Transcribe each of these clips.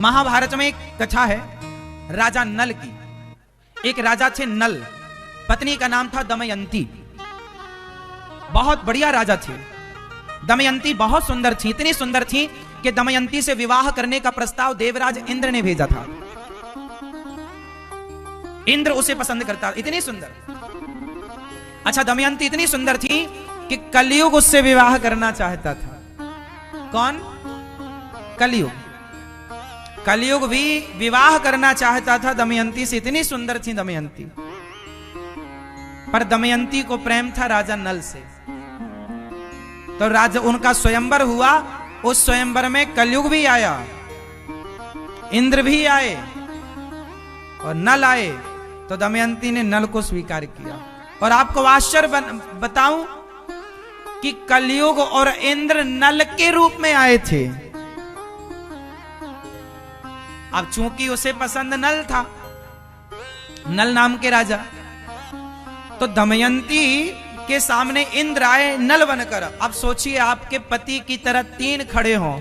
महाभारत में एक कथा है राजा नल की। एक राजा थे नल, पत्नी का नाम था दमयंती। बहुत बढ़िया राजा थे। दमयंती बहुत सुंदर थी, इतनी सुंदर थी कि दमयंती से विवाह करने का प्रस्ताव देवराज इंद्र ने भेजा था। इंद्र उसे पसंद करता, इतनी सुंदर। अच्छा, दमयंती इतनी सुंदर थी कि कलयुग उससे विवाह करना चाहता था। कौन? कलयुग। कलयुग भी विवाह करना चाहता था दमयंती से, इतनी सुंदर थी दमयंती। पर दमयंती को प्रेम था राजा नल से। तो राजा उनका स्वयंवर हुआ। उस स्वयंवर में कलयुग भी आया, इंद्र भी आए और नल आए। तो दमयंती ने नल को स्वीकार किया। और आपको आश्चर्य बताऊं कि कलयुग और इंद्र नल के रूप में आए थे। अब चूंकि उसे पसंद नल था, नल नाम के राजा, तो दमयंती के सामने इंद्र आए नल बनकर। अब सोचिए, आपके पति की तरह तीन खड़े हों,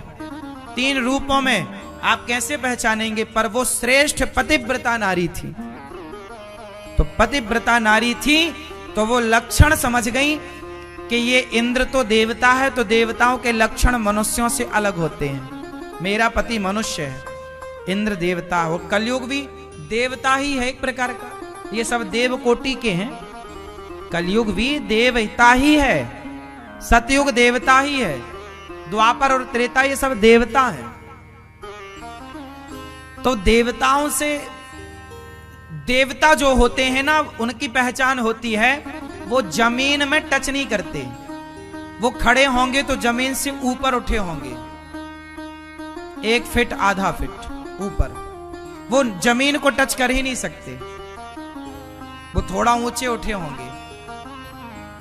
तीन रूपों में, आप कैसे पहचानेंगे? पर वो श्रेष्ठ पतिव्रता नारी थी। तो पतिव्रता नारी थी तो वो लक्षण समझ गई कि ये इंद्र तो देवता है, तो देवताओं के लक्षण मनुष्यों से अलग होते हैं। मेरा पति मनुष्य है, इंद्र देवता हो, कलयुग भी देवता ही है एक प्रकार का। ये सब देव कोटि के हैं। कलयुग भी देवता ही है, सतयुग देवता ही है, द्वापर और त्रेता ये सब देवता हैं। तो देवताओं से, देवता जो होते हैं ना, उनकी पहचान होती है वो जमीन में टच नहीं करते। वो खड़े होंगे तो जमीन से ऊपर उठे होंगे, 1 फीट आधा फीट ऊपर। वो जमीन को टच कर ही नहीं सकते, वो थोड़ा ऊंचे उठे होंगे।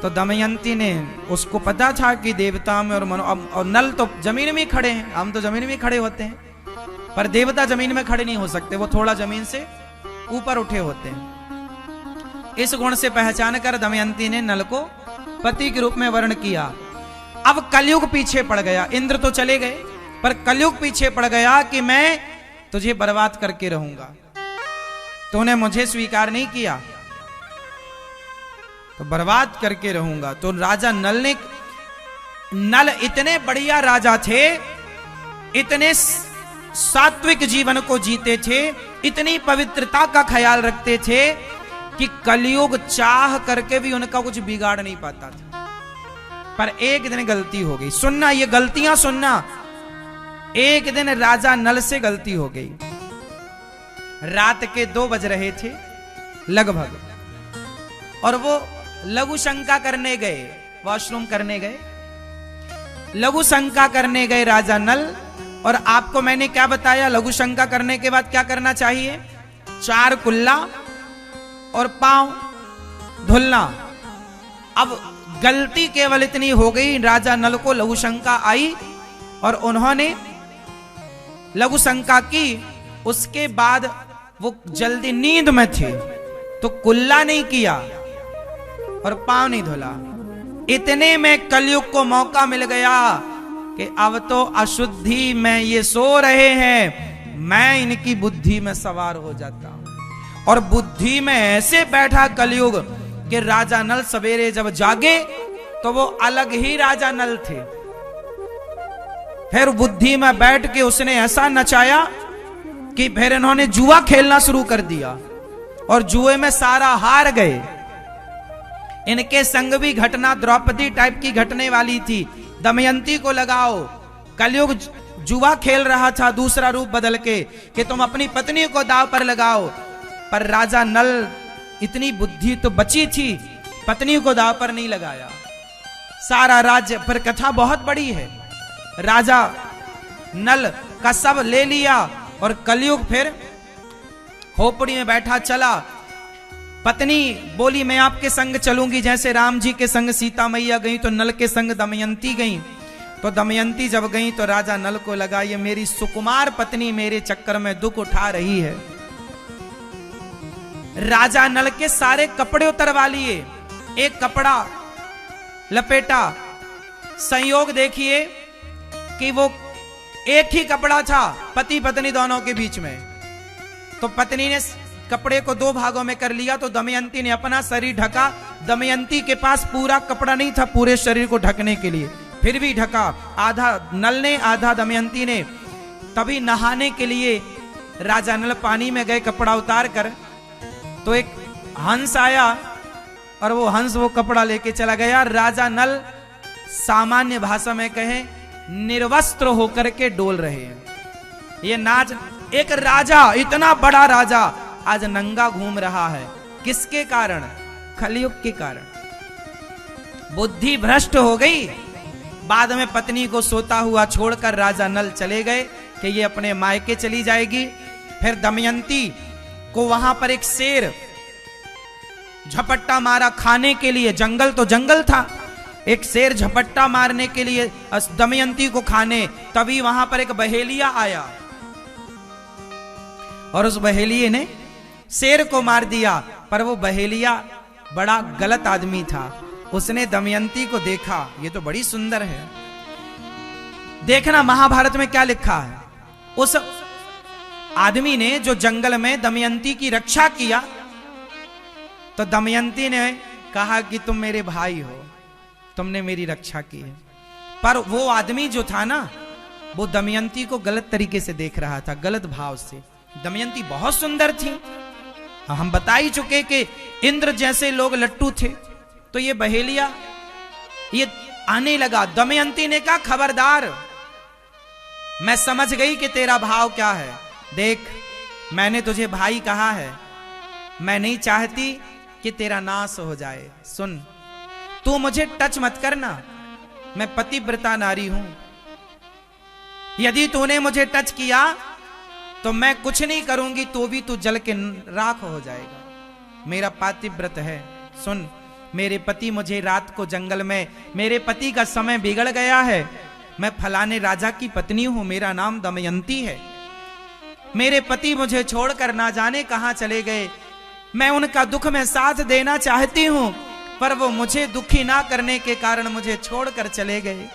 तो दमयंती ने, उसको पता था कि देवता में और नल तो जमीन में खड़े हैं, हम तो जमीन में खड़े होते हैं, पर देवता जमीन में खड़े नहीं हो सकते, वो थोड़ा जमीन से ऊपर उठे होते हैं। इस गुण से पहचान कर दमयंती ने नल को पति के रूप में वर्ण किया। अब कलयुग पीछे पड़ गया। इंद्र तो चले गए, पर कलयुग पीछे पड़ गया कि मैं तुझे बर्बाद करके रहूंगा, तूने मुझे स्वीकार नहीं किया तो बर्बाद करके रहूंगा। तो राजा नल इतने बढ़िया राजा थे, इतने सात्विक जीवन को जीते थे, इतनी पवित्रता का ख्याल रखते थे कि कलयुग चाह करके भी उनका कुछ बिगाड़ नहीं पाता था। पर एक दिन गलती हो गई। सुनना, ये गलतियां सुनना। एक दिन राजा नल से गलती हो गई। रात के 2 बज रहे थे लगभग, और वो लघु शंका करने गए, वॉशरूम करने गए, लघु शंका करने गए राजा नल। और आपको मैंने क्या बताया, लघु शंका करने के बाद क्या करना चाहिए? 4 कुल्ला और पांव धुलना। अब गलती केवल इतनी हो गई, राजा नल को लघु शंका आई और उन्होंने लघु शंका की। उसके बाद वो जल्दी नींद में थे तो कुल्ला नहीं किया और पांव नहीं धुला। इतने में कलयुग को मौका मिल गया कि अब तो अशुद्धि में ये सो रहे हैं, मैं इनकी बुद्धि में सवार हो जाता हूं। और बुद्धि में ऐसे बैठा कलयुग कि राजा नल सवेरे जब जागे तो वो अलग ही राजा नल थे। फिर बुद्धि में बैठ के उसने ऐसा नचाया कि फिर इन्होंने जुआ खेलना शुरू कर दिया और जुए में सारा हार गए। इनके संग भी घटना द्रौपदी टाइप की घटने वाली थी। दमयंती को लगाओ, कलयुग जुआ खेल रहा था दूसरा रूप बदल के कि तुम अपनी पत्नी को दांव पर लगाओ। पर राजा नल, इतनी बुद्धि तो बची थी, पत्नी को दांव पर नहीं लगाया। सारा राज्य, पर कथा बहुत बड़ी है। राजा नल का सब ले लिया और कलयुग फिर खोपड़ी में बैठा चला। पत्नी बोली, मैं आपके संग चलूंगी, जैसे राम जी के संग सीता मैया गई तो नल के संग दमयंती गई। तो दमयंती जब गई तो राजा नल को लगा, ये मेरी सुकुमार पत्नी मेरे चक्कर में दुख उठा रही है। राजा नल के सारे कपड़े उतरवा लिए, एक कपड़ा लपेटा। संयोग देखिए कि वो एक ही कपड़ा था पति पत्नी दोनों के बीच में। तो पत्नी ने कपड़े को दो भागों में कर लिया, तो दमयंती ने अपना शरीर ढका। दमयंती के पास पूरा कपड़ा नहीं था पूरे शरीर को ढकने के लिए, फिर भी ढका, आधा नल ने आधा दमयंती ने। तभी नहाने के लिए राजा नल पानी में गए कपड़ा उतार कर, तो एक हंस आया और वो हंस वो कपड़ा लेके चला गया। राजा नल सामान्य भाषा में कहे निर्वस्त्र होकर के डोल रहे हैं। ये नाच, एक राजा, इतना बड़ा राजा आज नंगा घूम रहा है, किसके कारण? कलयुग के कारण। बुद्धि भ्रष्ट हो गई। बाद में पत्नी को सोता हुआ छोड़कर राजा नल चले गए कि ये अपने मायके चली जाएगी। फिर दमयंती को वहां पर एक शेर झपट्टा मारा खाने के लिए, जंगल तो जंगल था, एक शेर झपट्टा मारने के लिए दमयंती को खाने। तभी वहां पर एक बहेलिया आया और उस बहेलिये ने शेर को मार दिया। पर वो बहेलिया बड़ा गलत आदमी था, उसने दमयंती को देखा, ये तो बड़ी सुंदर है। देखना महाभारत में क्या लिखा है। उस आदमी ने जो जंगल में दमयंती की रक्षा किया, तो दमयंती ने कहा कि तुम मेरे भाई हो, तुमने मेरी रक्षा की है। पर वो आदमी जो था ना, वो दमयंती को गलत तरीके से देख रहा था, गलत भाव से। दमयंती बहुत सुंदर थी, हम बता ही चुके कि इंद्र जैसे लोग लट्टू थे। तो ये बहेलिया ये आने लगा। दमयंती ने कहा खबरदार, मैं समझ गई कि तेरा भाव क्या है। देख, मैंने तुझे भाई कहा है, मैं नहीं चाहती कि तेरा नाश हो जाए। सुन, तू मुझे टच मत करना, मैं पतिव्रता नारी हूं। यदि तूने मुझे टच किया तो मैं कुछ नहीं करूंगी, तो भी तू जल के राख हो जाएगा। मेरा पातिव्रत है। सुन, मेरे पति मुझे रात को जंगल में, मेरे पति का समय बिगड़ गया है, मैं फलाने राजा की पत्नी हूं, मेरा नाम दमयंती है। मेरे पति मुझे छोड़कर ना जाने कहां चले गए, मैं उनका दुख में साथ देना चाहती हूं, पर वो मुझे दुखी ना करने के कारण मुझे छोड़कर चले गए।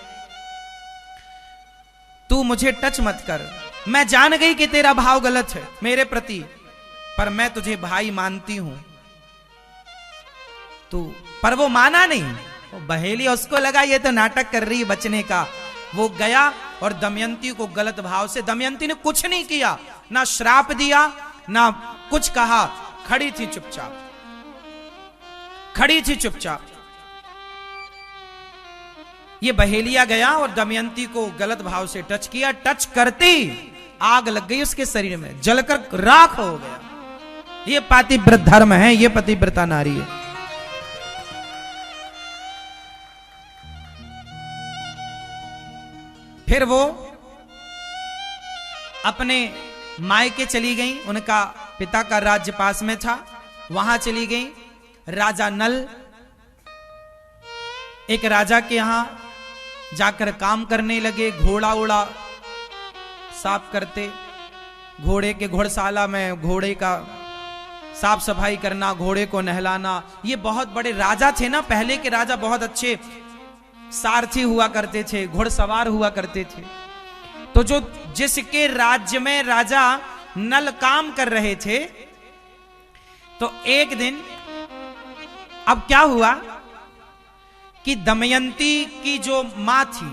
तू मुझे टच मत कर। मैं जान गई कि तेरा भाव गलत है मेरे प्रति, पर मैं तुझे भाई मानती हूं। तू, पर वो माना नहीं। वो बहेली, उसको लगा ये तो नाटक कर रही है बचने का। वो गया और दमयंती को गलत भाव से, दमयंती ने कुछ नहीं किया, ना श्राप दिया ना कुछ कहा, खड़ी थी चुपचाप, खड़ी थी चुपचाप। ये बहेलिया गया और दमयंती को गलत भाव से टच किया। टच करती आग लग गई उसके शरीर में, जलकर राख हो गया। ये पातिव्रत धर्म है, ये पतिव्रता नारी है। फिर वो अपने मायके चली गई, उनका पिता का राज्य पास में था, वहां चली गई। राजा नल एक राजा के यहां जाकर काम करने लगे, घोड़ा उड़ा साफ करते, घोड़े के घोड़शाला में घोड़े का साफ सफाई करना, घोड़े को नहलाना। ये बहुत बड़े राजा थे ना, पहले के राजा बहुत अच्छे सारथी हुआ करते थे, घोड़सवार हुआ करते थे। तो जो जिसके राज्य में राजा नल काम कर रहे थे, तो एक दिन अब क्या हुआ कि दमयंती की जो मां थी,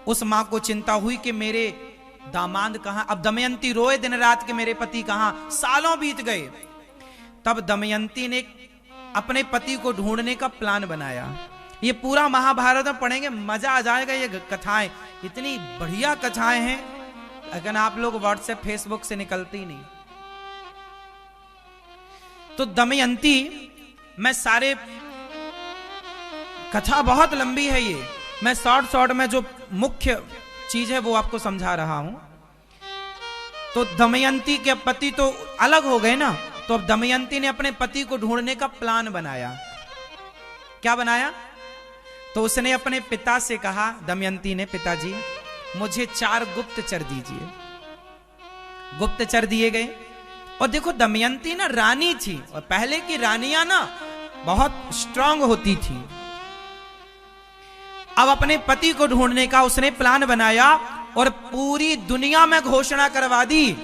उस मां को चिंता हुई कि मेरे दामाद कहां। अब दमयंती रोए दिन रात कि मेरे पति कहां, सालों बीत गए। तब दमयंती ने अपने पति को ढूंढने का प्लान बनाया। ये पूरा महाभारत में पढ़ेंगे, मजा आ जाएगा। ये कथाएं इतनी बढ़िया कथाएं हैं, अगर आप लोग व्हाट्सएप फेसबुक से निकलती ही नहीं। तो दमयंती, मैं सारे कथा बहुत लंबी है, ये मैं शॉर्ट में जो मुख्य चीज है वो आपको समझा रहा हूं। तो दमयंती के पति तो अलग हो गए ना, तो अब दमयंती ने अपने पति को ढूंढने का प्लान बनाया। क्या बनाया? तो उसने अपने पिता से कहा, दमयंती ने, पिताजी मुझे 4 गुप्तचर दीजिए। गुप्तचर दिए गए। और देखो दमयंती ना रानी थी, और पहले की रानियां ना बहुत स्ट्रांग होती थी। अब अपने पति को ढूंढने का उसने प्लान बनाया और पूरी दुनिया में घोषणा करवा दी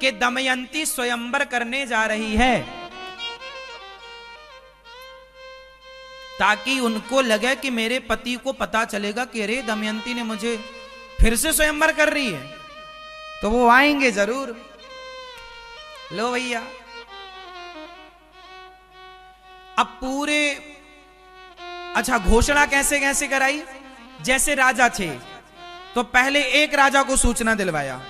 कि दमयंती स्वयंवर करने जा रही है, ताकि उनको लगे कि मेरे पति को पता चलेगा कि अरे दमयंती ने मुझे फिर से स्वयंवर कर रही है, तो वो आएंगे जरूर। लो भैया, अब पूरे अच्छा घोषणा कैसे कैसे कराई। जैसे राजा थे तो पहले एक राजा को सूचना दिलवाया,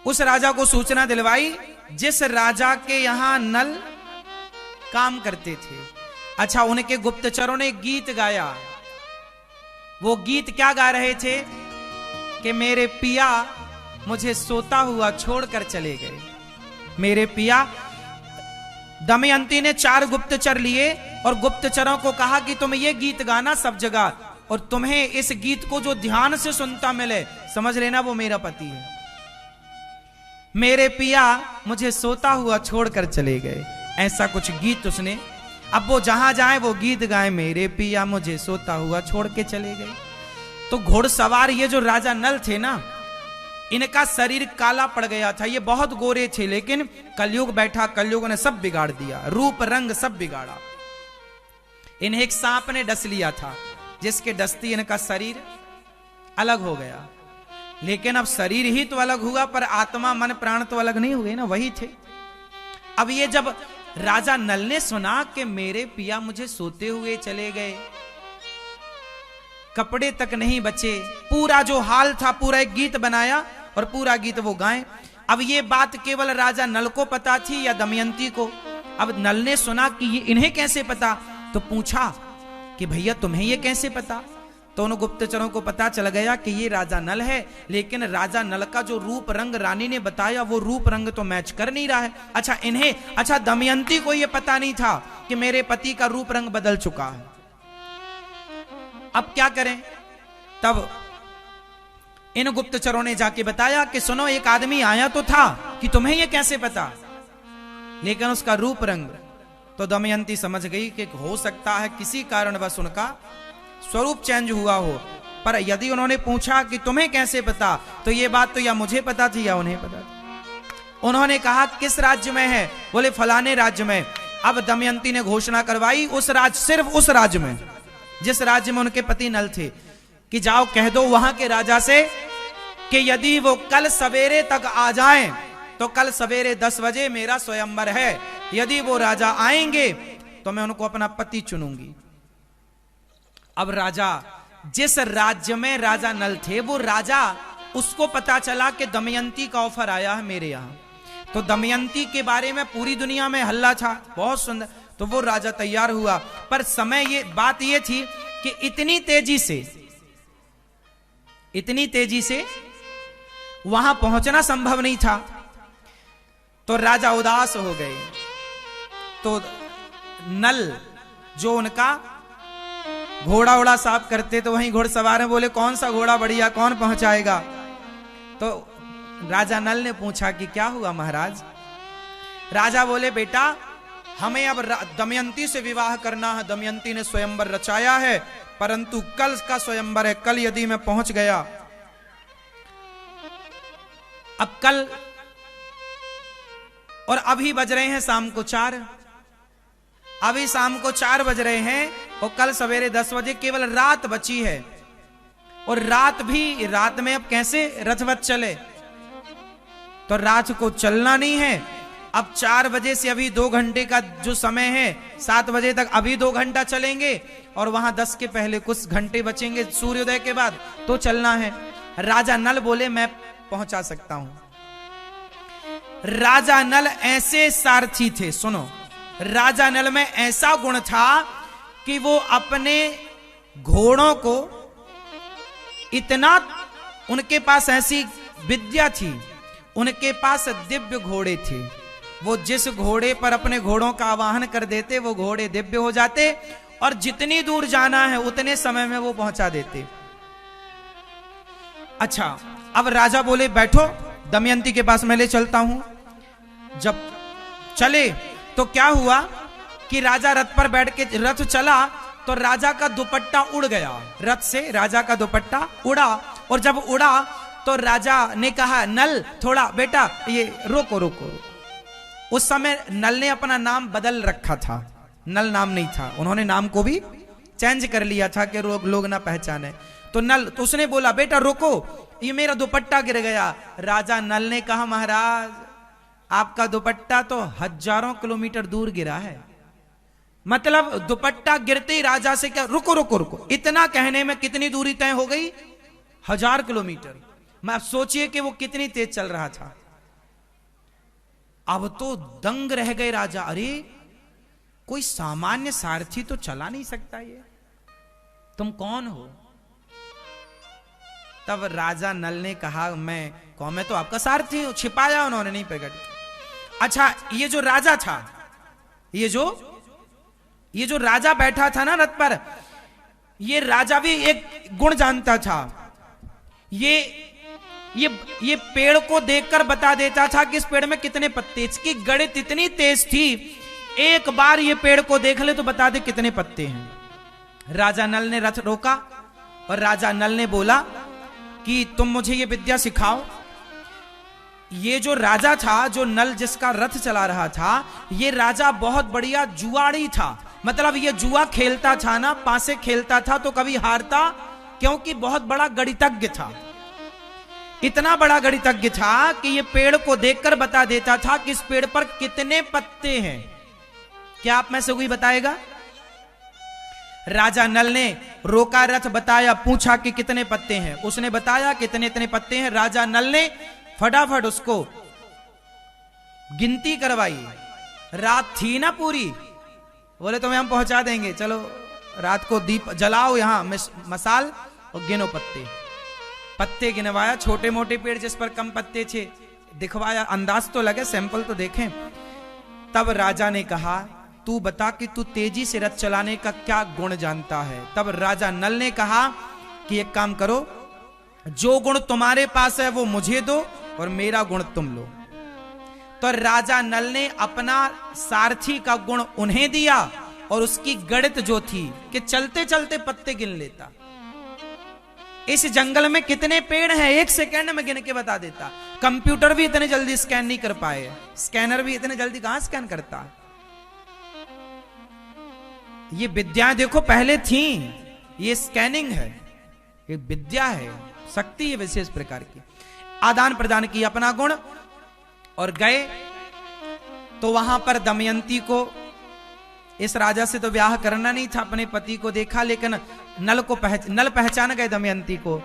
उस राजा को सूचना दिलवाई जिस राजा के यहां नल काम करते थे। अच्छा, उनके गुप्तचरों ने गीत गाया। वो गीत क्या गा रहे थे कि मेरे पिया मुझे सोता हुआ छोड़कर चले गए। मेरे पिया, दमयंती ने 4 गुप्तचर लिए और गुप्तचरों को कहा कि तुम ये गीत गाना सब जगह, और तुम्हें इस गीत को जो ध्यान से सुनता मिले समझ लेना वो मेरा पति है। मेरे पिया मुझे सोता हुआ छोड़कर चले गए, ऐसा कुछ गीत उसने। अब वो जहां जाए वो गीत गाए, मेरे पिया मुझे सोता हुआ छोड़ के चले गए। तो घोड़सवार ये जो राजा नल थे ना, इनका शरीर काला पड़ गया था। ये बहुत गोरे थे, लेकिन कलयुग बैठा, कलयुग ने सब बिगाड़ दिया, रूप रंग सब बिगाड़ा। इन्हें एक सांप ने डस लिया था, जिसके डसती इनका शरीर अलग हो गया। लेकिन अब शरीर ही तो अलग हुआ, पर आत्मा मन प्राण तो अलग नहीं हुए ना, वही थे। अब ये जब राजा नल ने सुना कि मेरे पिया मुझे सोते हुए चले गए, कपड़े तक नहीं बचे, पूरा जो हाल था पूरा एक गीत बनाया और पूरा गीत वो गाए। अब ये बात केवल राजा नल को पता थी या दमयंती को? अब नल ने सुना कि ये इन्हें कैसे पता, तो पूछा कि भैया तुम्हें ये कैसे पता? तो उन गुप्तचरों को पता चल गया कि ये राजा नल है, लेकिन राजा नल का जो रूप रंग रानी ने बताया वो रूप रंग तो मैच कर नहीं रहा है। अच्छा दमयंती को ये पता नहीं था कि मेरे पति का रूप रंग बदल चुका है। अब क्या करें? तब इन गुप्तचरों ने जाके बताया कि सुनो, एक आदमी आया तो था, कि तुम्हें ये कैसे पता, लेकिन उसका रूप रंग। तो दमयंती समझ गई कि हो सकता है किसी कारणवश उनका स्वरूप चेंज हुआ हो। पर यदि उन्होंने पूछा कि तुम्हें कैसे पता, तो ये बात तो या मुझे पता थी या उन्हें पता थी। उन्होंने कहा किस राज्य में है? बोले फलाने राज्य में। अब दमयंती ने घोषणा करवाई उस राज्य, सिर्फ उस राज्य में जिस राज्य में उनके पति नल थे, कि जाओ कह दो वहां के राजा से कि यदि वो कल सवेरे तक आ जाएं तो कल सवेरे 10 बजे मेरा स्वयंवर है। यदि वो राजा आएंगे तो मैं उनको अपना पति चुनूंगी। अब राजा, जिस राज्य में राजा नल थे, वो राजा, उसको पता चला कि दमयंती का ऑफर आया है मेरे यहां। तो दमयंती के बारे में पूरी दुनिया में हल्ला था, बहुत सुंदर। तो वो राजा तैयार हुआ, पर समय ये बात ये थी कि इतनी तेजी से वहां पहुंचना संभव नहीं था। तो राजा उदास हो गए। तो नल जो उनका घोड़ा उड़ा साफ करते, तो वहीं घोड़सवार में बोले कौन सा घोड़ा बढ़िया, कौन पहुंचाएगा? तो राजा नल ने पूछा कि क्या हुआ महाराज? राजा बोले बेटा, हमें अब दमयंती से विवाह करना है। दमयंती ने स्वयंवर रचाया है, परंतु कल का स्वयंवर है। कल यदि मैं पहुंच गया, अब कल, और अभी बज रहे हैं शाम को 4, अभी शाम को 4 बज रहे हैं और कल सवेरे 10 बजे, केवल रात बची है। और रात में अब कैसे रथवत चले? तो रात को चलना नहीं है। अब 4 बजे से अभी 2 घंटे का जो समय है, 7 बजे तक अभी 2 घंटा चलेंगे, और वहां 10 के पहले कुछ घंटे बचेंगे सूर्योदय के बाद, तो चलना है। राजा नल बोले मैं पहुंचा सकता हूं। राजा नल ऐसे सारथी थे, सुनो, राजा नल में ऐसा गुण था कि वो अपने घोड़ों को इतना, उनके पास ऐसी विद्या थी, उनके पास दिव्य घोड़े थे। वो जिस घोड़े पर अपने घोड़ों का आवाहन कर देते, वो घोड़े दिव्य हो जाते, और जितनी दूर जाना है उतने समय में वो पहुंचा देते। अच्छा, अब राजा बोले बैठो, दमयंती के पास मैं ले चलता हूं। जब चले तो क्या हुआ कि राजा रथ पर बैठ के, रथ चला तो राजा का दुपट्टा उड़ गया रथ से, राजा का दुपट्टा उड़ा। और जब उड़ा तो राजा ने कहा, नल थोड़ा बेटा ये रोको रोको। उस समय नल ने अपना नाम बदल रखा था, नल नाम नहीं था, उन्होंने नाम को भी चेंज कर लिया था कि लोग ना पहचाने। तो नल, तो उसने बोला बेटा रोको, ये मेरा दुपट्टा गिर गया। राजा नल ने कहा, महाराज आपका दुपट्टा तो हजारों किलोमीटर दूर गिरा है। मतलब दुपट्टा गिरते ही राजा से क्या, रुको रुको रुको, इतना कहने में कितनी दूरी तय हो गई, 1000 किलोमीटर। मैं सोचिए कि वो कितनी तेज चल रहा था। अब तो दंग रह गए राजा, अरे कोई सामान्य सारथी तो चला नहीं सकता, ये तुम कौन हो? तब राजा नल ने कहा, मैं कौन, मैं तो आपका सारथी हूं। छिपाया उन्होंने, नहीं प्रकट किया। अच्छा, ये जो राजा था, ये जो राजा बैठा था ना रथ पर, ये राजा भी एक गुण जानता था। ये पेड़ को देखकर बता देता था कि इस पेड़ में कितने पत्ते। इसकी गणित इतनी तेज थी, एक बार ये पेड़ को देख ले तो बता दे कितने पत्ते हैं। राजा नल ने रथ रोका और राजा नल ने बोला कि तुम मुझे ये विद्या सिखाओ। ये जो राजा था, जो नल जिसका रथ चला रहा था, ये राजा बहुत बढ़िया जुआड़ी था। मतलब ये जुआ खेलता था ना, पासे खेलता था तो कभी हारता, क्योंकि बहुत बड़ा गणितज्ञ था। इतना बड़ा गणितज्ञ था कि ये पेड़ को देखकर बता देता था कि इस पेड़ पर कितने पत्ते हैं। क्या आप में से कोई बताएगा? राजा नल ने रोका रथ, बताया, पूछा कि कितने पत्ते हैं, उसने बताया कितने इतने पत्ते हैं। राजा नल ने फटाफट उसको गिनती करवाई। रात थी ना पूरी, बोले तुम्हें हम पहुंचा देंगे, चलो रात को दीप जलाओ यहां मसाल और गिनो पत्ते। पत्ते गिनवाया, छोटे मोटे पेड़ जिस पर कम पत्ते थे दिखवाया, अंदाज तो लगे, सैंपल तो देखें। तब राजा ने कहा, तू बता कि तू तेजी से रथ चलाने का क्या गुण जानता है। तब राजा नल ने कहा कि एक काम करो, जो गुण तुम्हारे पास है वो मुझे दो और मेरा गुण तुम लो। तो राजा नल ने अपना सारथी का गुण उन्हें दिया और उसकी गणित जो थी कि चलते चलते पत्ते गिन लेता। इस जंगल में कितने पेड़ हैं 1 सेकंड में गिन के बता देता। कंप्यूटर भी इतने जल्दी स्कैन नहीं कर पाए, स्कैनर भी इतने जल्दी कहां स्कैन करता। ये विद्याएं देखो पहले थी, ये स्कैनिंग है, ये विद्या है, शक्ति है विशेष प्रकार की। आदान प्रदान की अपना गुण और गए। तो वहां पर दमयंती को, इस राजा से तो ब्याह करना नहीं था, अपने पति को देखा, लेकिन नल पहचान गए दमयंती को,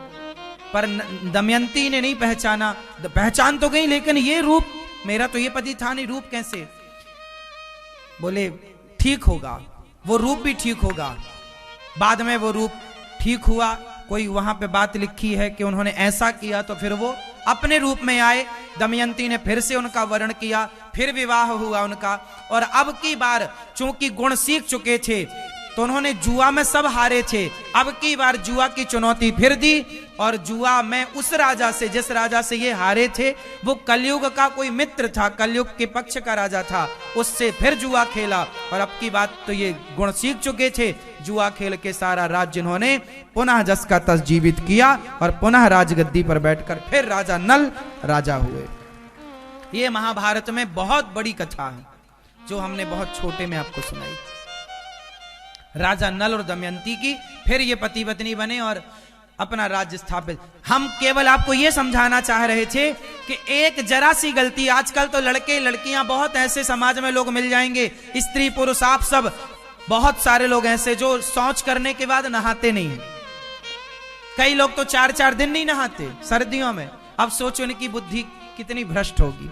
पर दमयंती ने नहीं पहचाना। पहचान तो गई, लेकिन ये रूप मेरा तो ये पति था नहीं, रूप कैसे? बोले ठीक होगा, वो रूप भी ठीक होगा। बाद में वो रूप ठीक हुआ। कोई वहां पे बात लिखी है कि उन्होंने ऐसा किया तो फिर वो अपने रूप में आए। दमयंती ने फिर से उनका वर्ण किया, फिर विवाह हुआ उनका। और अब की बार चूंकि गुण सीख चुके थे तो उन्होंने जुआ में सब हारे थे, अब की बार जुआ की चुनौती फिर दी। और जुआ में उस राजा से, जिस राजा से ये हारे थे, वो कलयुग का कोई मित्र था, कलयुग के पक्ष का राजा था, उससे फिर जुआ खेला। और अब की बात तो ये गुण सीख चुके थे, जुआ खेल के सारा राज्य इन्होंने पुनः जस का तस जीवित किया और पुनः राजगद्दी पर बैठकर फिर राजा नल राजा हुए। ये महाभारत में बहुत बड़ी कथा है जो हमने बहुत छोटे में आपको सुनाई, राजा नल और दमयंती की। फिर ये पति पत्नी बने और अपना राज्य स्थापित। हम केवल आपको यह समझाना चाह रहे थे कि एक जरा सी गलती, आजकल तो लड़के लड़कियां बहुत ऐसे समाज में लोग मिल जाएंगे, स्त्री पुरुष आप सब, बहुत सारे लोग ऐसे जो शौच करने के बाद नहाते नहीं हैं। कई लोग तो 4-4 दिन नहीं नहाते सर्दियों में। अब सोचो इनकी बुद्धि कितनी भ्रष्ट होगी।